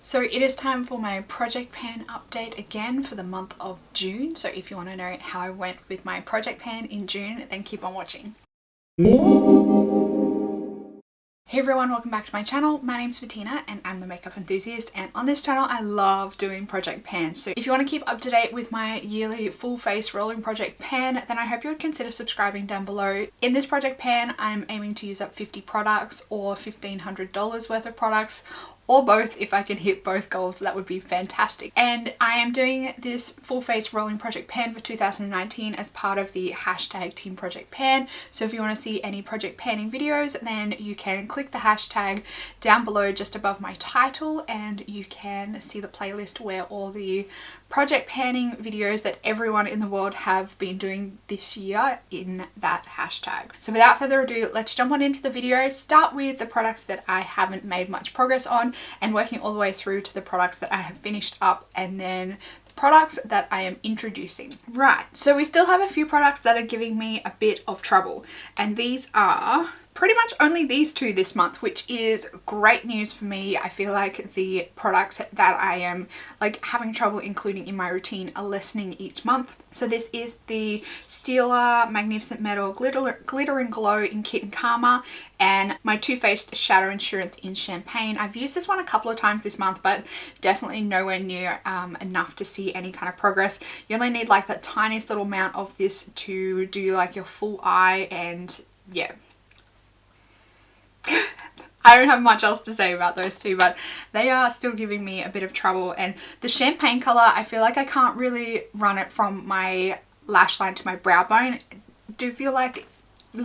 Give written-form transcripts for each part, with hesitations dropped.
So it is time for my project pan update again for the month of June. So if you want to know how I went with my project pan in June, then keep on watching. Hey everyone, welcome back to my channel. My name's Bettina and I'm the makeup enthusiast, and on this channel I love doing project pans. So if you want to keep up to date with my yearly full face rolling project pan, then I hope you would consider subscribing down below. In this project pan I'm aiming to use up 50 products or $1,500 worth of products, or both. If I can hit both goals, that would be fantastic. And I am doing this full face rolling project pan for 2019 as part of the hashtag Team Project Pan. So if you want to see any project panning videos, then you can click the hashtag down below just above my title, and you can see the playlist where all the project panning videos that everyone in the world have been doing this year in that hashtag. So without further ado, let's jump on into the video. Start with the products that I haven't made much progress on and working all the way through to the products that I have finished up, and then the products that I am introducing. Right, so we still have a few products that are giving me a bit of trouble, and these are pretty much only these two this month, which is great news for me. I feel like the products that I am having trouble including in my routine are lessening each month. So this is the Stila Magnificent Metal Glitter and Glow in Kit and Karma, and my Too Faced Shadow Insurance in Champagne. I've used this one a couple of times this month, but definitely nowhere near enough to see any kind of progress. You only need like that tiniest little amount of this to do like your full eye, and yeah. I don't have much else to say about those two, but they are still giving me a bit of trouble. And the champagne color, I feel like I can't really run it from my lash line to my brow bone. I do feel like it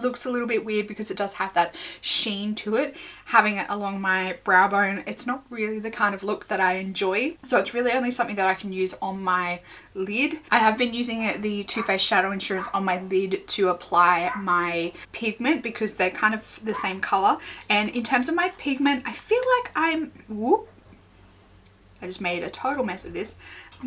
looks a little bit weird because it does have that sheen to it. Having it along my brow bone, it's not really the kind of look that I enjoy. So it's really only something that I can use on my lid. I have been using the Too Faced Shadow Insurance on my lid to apply my pigment because they're kind of the same color. And in terms of my pigment, I feel like I just made a total mess of this.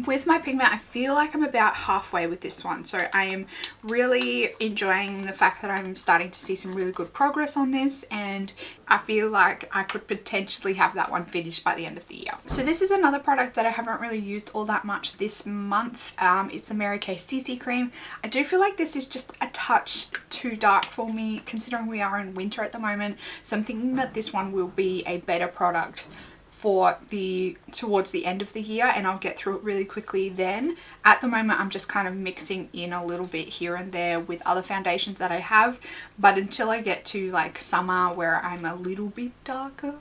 With my pigment, I feel like I'm about halfway with this one. So I am really enjoying the fact that I'm starting to see some really good progress on this, and I feel like I could potentially have that one finished by the end of the year. So this is another product that I haven't really used all that much this month. It's the Mary Kay CC Cream. I do feel like this is just a touch too dark for me considering we are in winter at the moment. So I'm thinking that this one will be a better product for towards the end of the year, and I'll get through it really quickly then. At the moment I'm just kind of mixing in a little bit here and there with other foundations that I have, but until I get to like summer where I'm a little bit darker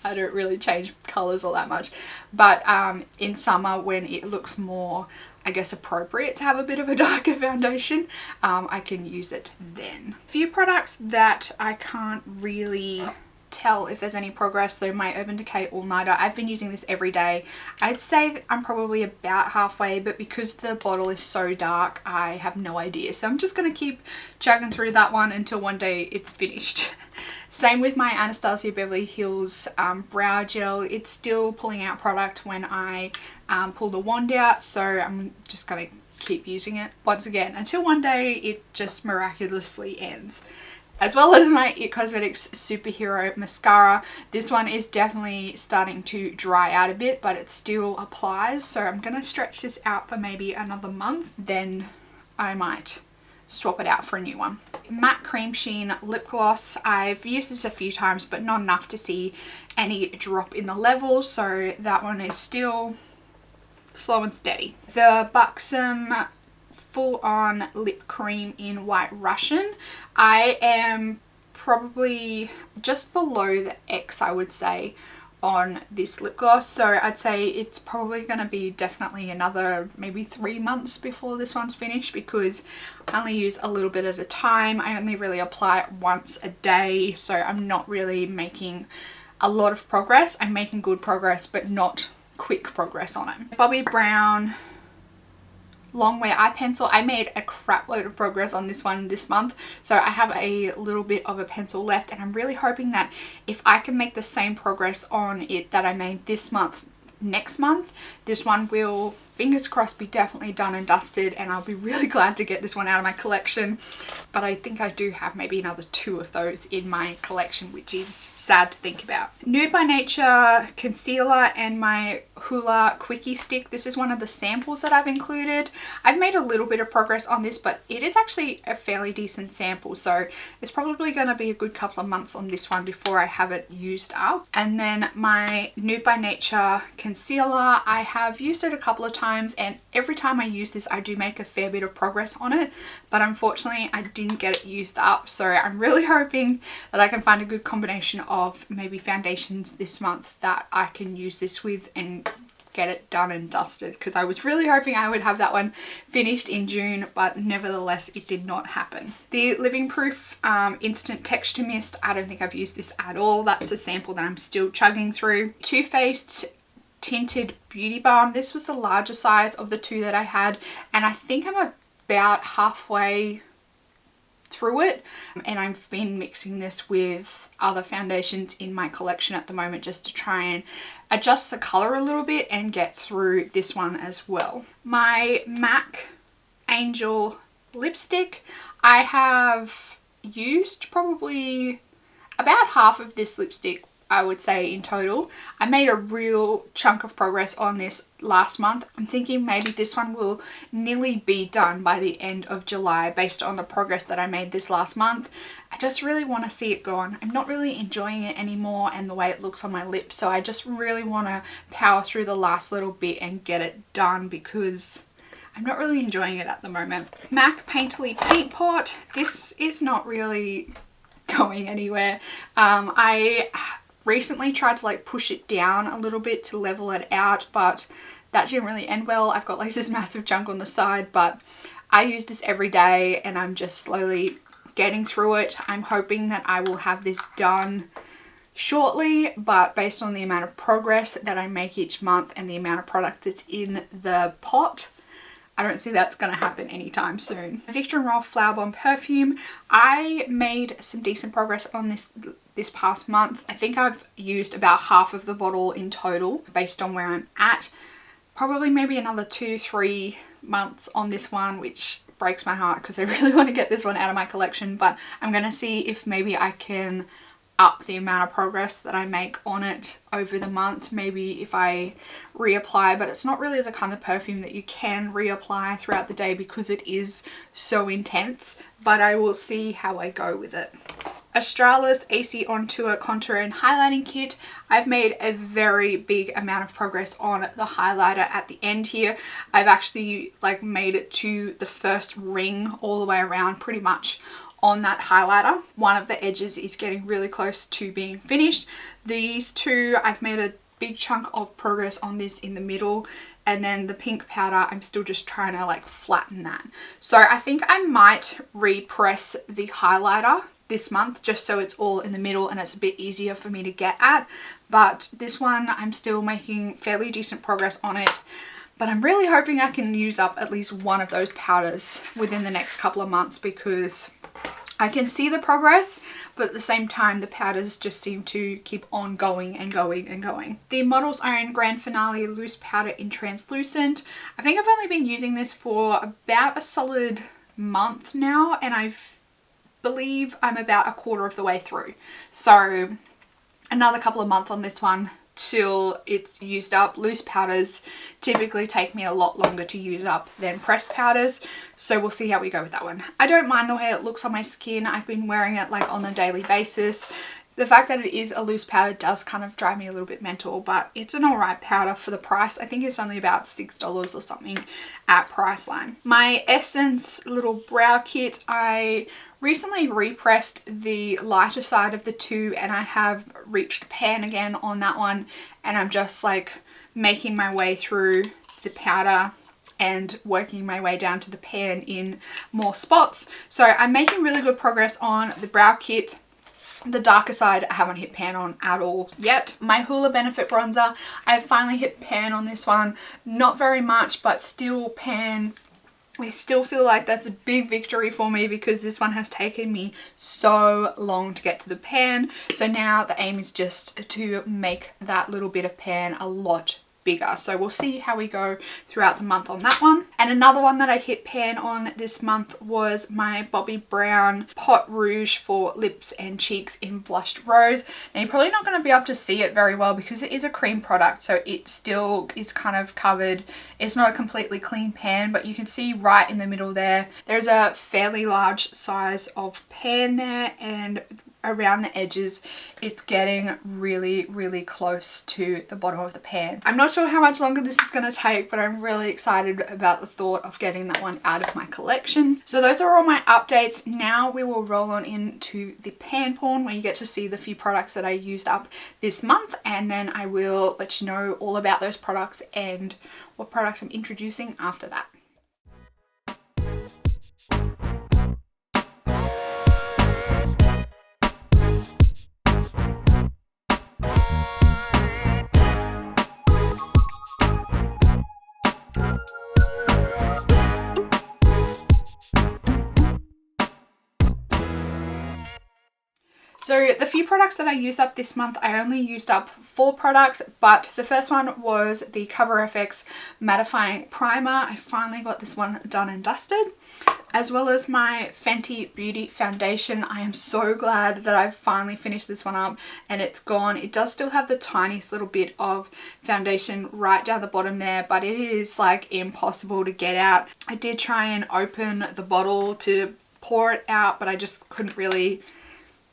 I don't really change colors all that much, but in summer when it looks more, I guess, appropriate to have a bit of a darker foundation, I can use it then. A few products that I can't really tell if there's any progress, so my Urban Decay All Nighter, I've been using this every day. I'd say that I'm probably about halfway, but because the bottle is so dark I have no idea, so I'm just gonna keep chugging through that one until one day it's finished. Same with my Anastasia Beverly Hills brow gel. It's still pulling out product when I pull the wand out, so I'm just gonna keep using it once again until one day it just miraculously ends. As well as my IT Cosmetics Superhero Mascara. This one is definitely starting to dry out a bit, but it still applies. So I'm going to stretch this out for maybe another month. Then I might swap it out for a new one. Matte Cream Sheen Lip Gloss. I've used this a few times, but not enough to see any drop in the level. So that one is still slow and steady. The Buxom Full On Lip Cream in White Russian. I am probably just below the X, I would say, on this lip gloss, so I'd say it's probably going to be definitely another maybe 3 months before this one's finished, because I only use a little bit at a time. I only really apply it once a day, so I'm not really making a lot of progress. I'm making good progress, but not quick progress on it. Bobbi Brown Long Wear Eye Pencil. I made a crap load of progress on this one this month, so I have a little bit of a pencil left, and I'm really hoping that if I can make the same progress on it that I made this month next month, this one will fingers crossed, be definitely done and dusted, and I'll be really glad to get this one out of my collection. But I think I do have maybe another 2 of those in my collection, which is sad to think about. Nude by Nature concealer and my Hoola Quickie stick. This is one of the samples that I've included. I've made a little bit of progress on this, but it is actually a fairly decent sample, so it's probably going to be a good couple of months on this one before I have it used up. And then my Nude by Nature concealer, I have used it a couple of times, and every time I use this I do make a fair bit of progress on it, but unfortunately I didn't get it used up. So I'm really hoping that I can find a good combination of maybe foundations this month that I can use this with and get it done and dusted, because I was really hoping I would have that one finished in June, but nevertheless it did not happen. The Living Proof Instant Texture Mist, I don't think I've used this at all. That's a sample that I'm still chugging through. Too Faced Tinted Beauty Balm. This was the larger size of the 2 that I had, and I think I'm about halfway through it, and I've been mixing this with other foundations in my collection at the moment just to try and adjust the color a little bit and get through this one as well. My MAC Angel lipstick, I have used probably about half of this lipstick, I would say, in total. I made a real chunk of progress on this last month. I'm thinking maybe this one will nearly be done by the end of July based on the progress that I made this last month. I just really want to see it go on. I'm not really enjoying it anymore and the way it looks on my lips, so I just really want to power through the last little bit and get it done because I'm not really enjoying it at the moment. MAC Painterly Paint Pot. This is not really going anywhere. I recently tried to like push it down a little bit to level it out, but that didn't really end well. I've got like this massive chunk on the side, but I use this every day and I'm just slowly getting through it. I'm hoping that I will have this done shortly, but based on the amount of progress that I make each month and the amount of product that's in the pot, I don't see that's going to happen anytime soon. Victor & Rolf Flower Bomb Perfume. I made some decent progress on this past month. I think I've used about half of the bottle in total based on where I'm at. Probably maybe another 2-3 months on this one, which breaks my heart because I really want to get this one out of my collection, but I'm going to see if maybe I can up the amount of progress that I make on it over the month, maybe if I reapply, but it's not really the kind of perfume that you can reapply throughout the day because it is so intense, but I will see how I go with it. Australis AC On Tour Contour and Highlighting Kit. I've made a very big amount of progress on the highlighter at the end here. I've actually like made it to the first ring all the way around pretty much on that highlighter. One of the edges is getting really close to being finished. These 2, I've made a big chunk of progress on this in the middle, and then the pink powder, I'm still just trying to like flatten that. So I think I might repress the highlighter this month just so it's all in the middle and it's a bit easier for me to get at, but this one I'm still making fairly decent progress on it. But I'm really hoping I can use up at least one of those powders within the next couple of months because I can see the progress, but at the same time the powders just seem to keep on going and going and going. The Model's Own Grand Finale Loose Powder in Translucent. I think I've only been using this for about a solid month now, and I believe I'm about a quarter of the way through. So another couple of months on this one till it's used up. Loose powders typically take me a lot longer to use up than pressed powders, so we'll see how we go with that one. I don't mind the way it looks on my skin. I've been wearing it like on a daily basis. The fact that it is a loose powder does kind of drive me a little bit mental, but it's an alright powder for the price. I think it's only about $6 or something at Priceline. My Essence little brow kit, I recently repressed the lighter side of the 2 and I have reached pan again on that one, and I'm just like making my way through the powder and working my way down to the pan in more spots. So I'm making really good progress on the brow kit. The darker side I haven't hit pan on at all yet. My Hoola Benefit Bronzer, I've finally hit pan on this one. Not very much, but still pan. I still feel like that's a big victory for me because this one has taken me so long to get to the pan. So now the aim is just to make that little bit of pan a lot bigger. So we'll see how we go throughout the month on that one. And another one that I hit pan on this month was my Bobbi Brown Pot Rouge for lips and cheeks in Blushed Rose. Now you're probably not going to be able to see it very well because it is a cream product, so it still is kind of covered. It's not a completely clean pan, but you can see right in the middle there's a fairly large size of pan there, and around the edges it's getting really close to the bottom of the pan. I'm not sure how much longer this is going to take, but I'm really excited about the thought of getting that one out of my collection. So those are all my updates. Now we will roll on into the pan porn, where you get to see the few products that I used up this month, and then I will let you know all about those products and what products I'm introducing after that. So the few products that I used up this month, I only used up 4 products, but the first one was the Cover FX Mattifying Primer. I finally got this one done and dusted, as well as my Fenty Beauty Foundation. I am so glad that I've finally finished this one up and it's gone. It does still have the tiniest little bit of foundation right down the bottom there, but it is like impossible to get out. I did try and open the bottle to pour it out, but I just couldn't really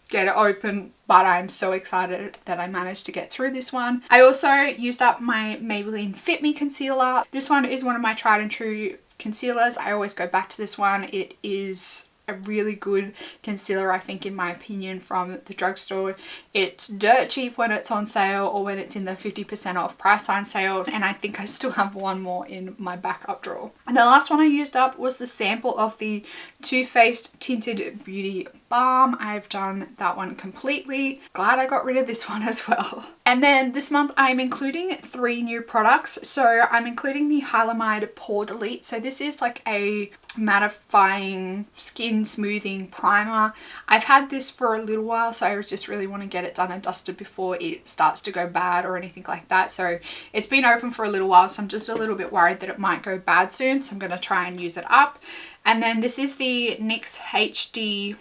get it open, but I'm so excited that I managed to get through this one. I also used up my Maybelline Fit Me concealer. This one is one of my tried and true concealers. I always go back to this one. It is a really good concealer, I think, in my opinion, from the drugstore. It's dirt cheap when it's on sale or when it's in the 50% off price sign sales, and I think I still have one more in my backup drawer. And the last one I used up was the sample of the Too Faced Tinted Beauty Balm. I've done that one completely. Glad I got rid of this one as well. And then this month I'm including 3 new products. So I'm including the Hylamide Pore Delete. So this is like a mattifying skin smoothing primer. I've had this for a little while, so I just really want to get it done and dusted before it starts to go bad or anything like that. So it's been open for a little while, so I'm just a little bit worried that it might go bad soon, so I'm going to try and use it up. And then this is the NYX HD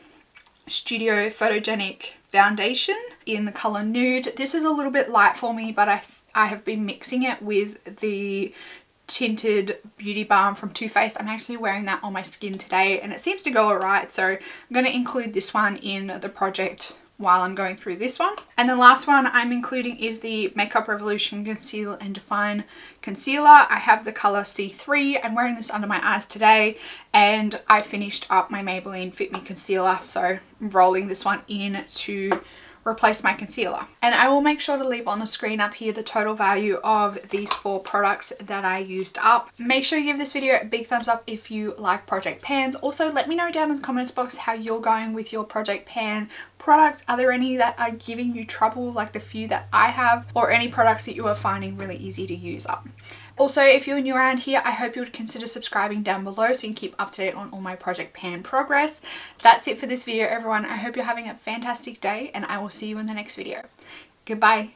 Studio Photogenic Foundation in the color Nude. This is a little bit light for me, but I have been mixing it with the tinted beauty balm from Too Faced. I'm actually wearing that on my skin today and it seems to go alright, so I'm going to include this one in the project while I'm going through this one. And the last one I'm including is the Makeup Revolution Conceal and Define Concealer. I have the color C3. I'm wearing this under my eyes today, and I finished up my Maybelline Fit Me concealer, so I'm rolling this one in to replace my concealer. And I will make sure to leave on the screen up here the total value of these 4 products that I used up. Make sure you give this video a big thumbs up if you like project pans. Also, let me know down in the comments box how you're going with your project pan products. Are there any that are giving you trouble like the few that I have, or any products that you are finding really easy to use up? Also, if you're new around here, I hope you would consider subscribing down below so you can keep up to date on all my project pan progress. That's it for this video, everyone. I hope you're having a fantastic day, and I will see you in the next video. Goodbye.